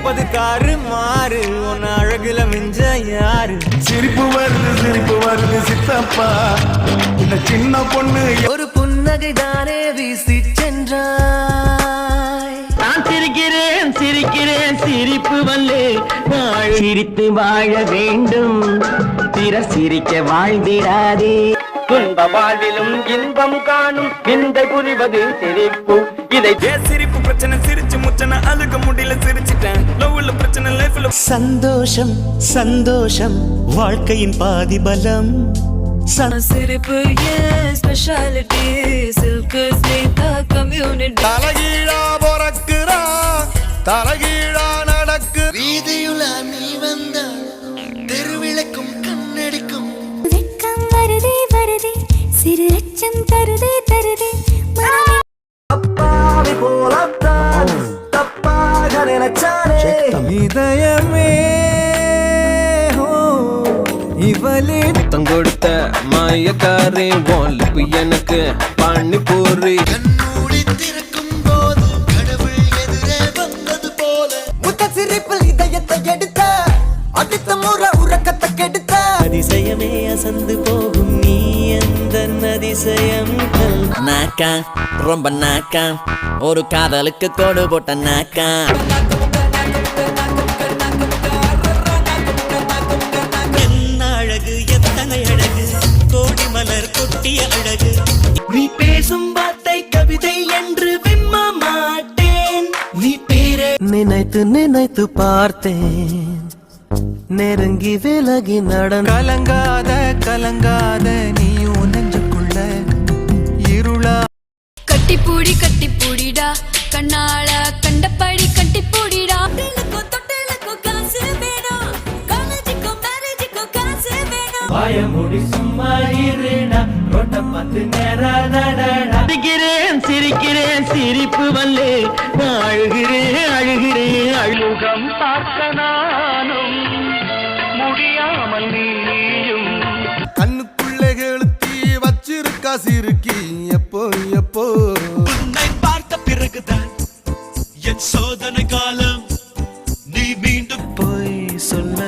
கேட்பது காரு மாறு உன் அழகுல மிஞ்ச யாரு சிரிப்பு வருது சித்தப்பா இந்த சின்ன பொண்ணு ஒரு புன்னகை தானே வீசி சென்றாய் நான் சிரிக்கிறேன் சிரிப்பு வல்லே சிரித்து வாழ வேண்டும் பிறர் சிரிக்க வாழ்ந்திடாதே துன்ப வாழ்விலும் இன்பம் காணும் விந்தை புரிவது சிரிப்பு இதை சிரிப்பு பிரச்சனை சிரிச்சு முச்சனை அழுக முடியல சிரிச்சிட்டேன் லவ்ல பிரச்சனை லைஃப்ல சந்தோஷம் வாழ்க்கையின் பாதி பலம் சிரிப்பு ஸ்பெஷாலிட்டி சில்க் ஸ்மிதா கம்யூனிட்டி தலகீழா பொறக்குறா தலகீழா நடக்கு வீதியுல நீ வந்த தெருவிளக்கும் கண்ணடிக்கும் வெக்கம் வருதே சிறு லட்சம் தருதே அப்பாவி போலத்தான் தப்பாக நினைச்சானே இதயமே இவளே தங்கொடுத்த மாயக்காரே வாலிப்பு எனக்கு பானிபூரி கண்ணூடி திறக்கும் போது கடவுள் எதிரே வந்தது போல முத்த சிரிப்பில் இதயத்தை எடுத்த அடித்த முறை உறக்கத்தை கெடுத்த அதிசயமே அசந்து போகும் நீ எந்த அதிசயம் நாக்கா ரொம்ப நாக்கா ஒரு காதலுக்கு கோடு போட்ட நாக்கா என்ன அழகு எத்தனை அழகு கோடி மலர் கொட்டிய அழகு நீ பேசும் வார்த்தை கவிதை என்று விம்ம மாட்டேன் நீ பேரை நினைத்து பார்த்தேன் நெருங்கி விலகி கலங்காத நீயும் நெஞ்சுக்குள்ள இருளா கட்டிப்பூடிடா கண்ணால கண்டபடி கட்டிப்பூடிடா தொட்டலுக்கு காசு வேணும் காலேஜுக்கு மேரேஜுக்கு காசு வேணும் பயமுடி சும்மா இருடா ரோட்ட பார்த்து நேரா நடடா சிரிக்கிறேன் சிரிப்பு வல்லே அழுகிறேன் அழுகம் பார்க்க நானும் முடியாமல் நீயும் கண்ணுக்குள்ளே கெளுத்தி வச்சிருக்கா சிறுக்கி எப்போ உன்னை பார்த்த பிறகுதான் என் சோதனை காலம் நீ மீண்டும் போய் சொல்ல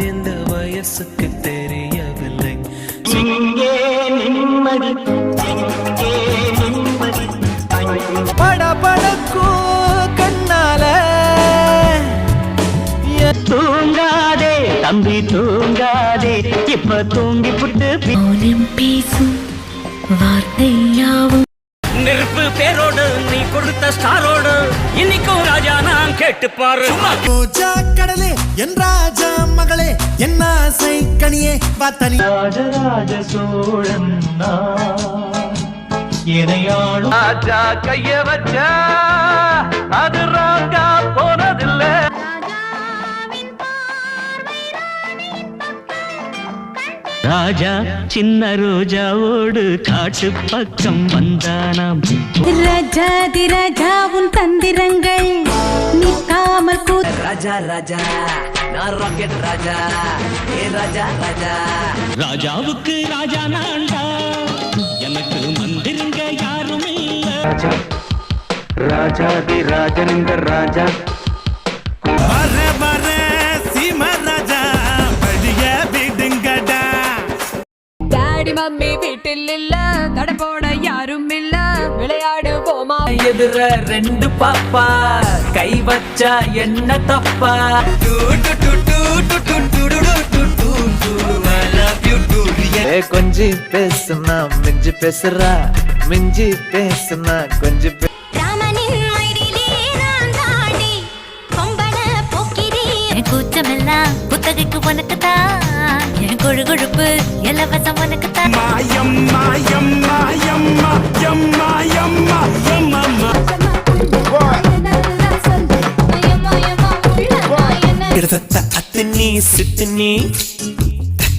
இந்த வயசுக்கு தெரியவில்லை இங்கே நிம்மதி படபடக்கும் கண்ணால தூங்காதே தம்பி தூங்காதே இப்ப தூங்கி புட்டு மௌனம் பேசும் வார்த்தையாவும் நெருப்பு பேரோடு நீ கொடுத்த ஸ்டாரோடு இன்னைக்கும் ராஜா நான் கேட்டு பாரு ரோஜா கடலே என் ராஜா மகளே என் ஆசை கனியே பார்த்தனி ராஜராஜ சோழன் இணையாளும் ராஜா கைய வச்சா அது ராஜா போனதில்லை ராஜா சின்ன ரோஜாவோடு காட்டு பக்கம் வந்தானாம் ராஜா உன் தந்திரங்கள் நிற்காமல் ராஜா நான் ராக்கெட் ராஜா ஏ ராஜா ராஜாவுக்கு ராஜா நான்டா எனக்கு மந்திருங்க யாரும் இல்ல ராஜாதி ராஜனிந்த ராஜா வர சீம ராஜா படிய விடுங்கடா டாடி மம்மி வீட்டில் இல்ல கடை போட யாரும் இல்ல விளையாடுவோமா எதிர ரெண்டு பாப்பா கை வச்சா என்ன தப்பா கொஞ்சி பேசுனா மிஞ்சி பேசுறா மிஞ்சி பேசுனா கொஞ்சி கூச்சமெல்லாம் புத்தகைக்கு உனக்குதான் என் கொழுப்பு இலவசம் உனக்குதான் கிடதத்த அத்தினி சித்தினி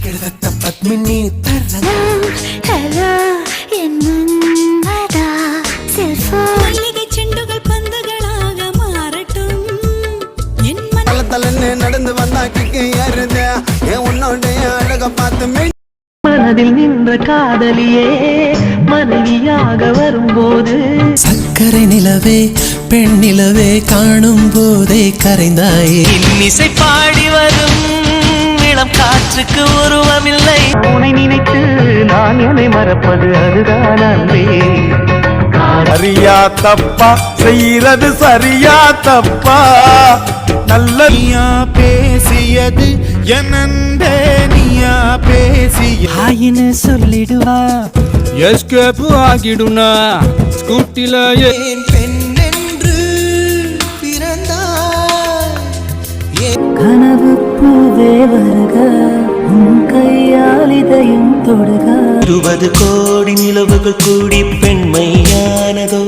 கிடதத்த பத்மினி ஹலோ என் மன்மதா செல்போன் செண்டுகள் பந்துகளாக மாறட்டும் என் தலன்னு நடந்து வந்தா கிக்கு ஏறுத என் உன்னோடைய அழக பார்த்து மனதில் நின்ற காதலியே மனைவியாக வரும்போது சக்கரை நிலவே பெண் நிலவே காணும் போதே கரைந்தாயே இன்னிசை பாடி வரும் இளம் காற்றுக்கு உருவமில்லை. உன்னை நினைத்து நான் என்னை மறப்பது அதுதான் அன்பே. சரியா தப்பா செய்யறது சரியா தப்பா நல்ல பேசியது என்னண்டே நீயா பேசிய ஹாயின்னு சொல்லிடுவா எஸ்கேப் ஆகிடுனா ஸ்கூட்டில பெண் என்று பிறந்தாய் கனவு பூவே வருக உன் கையால் இதயம் தொடுக 20 கோடி நிலவுகள் கூடி பெண்மையானதோ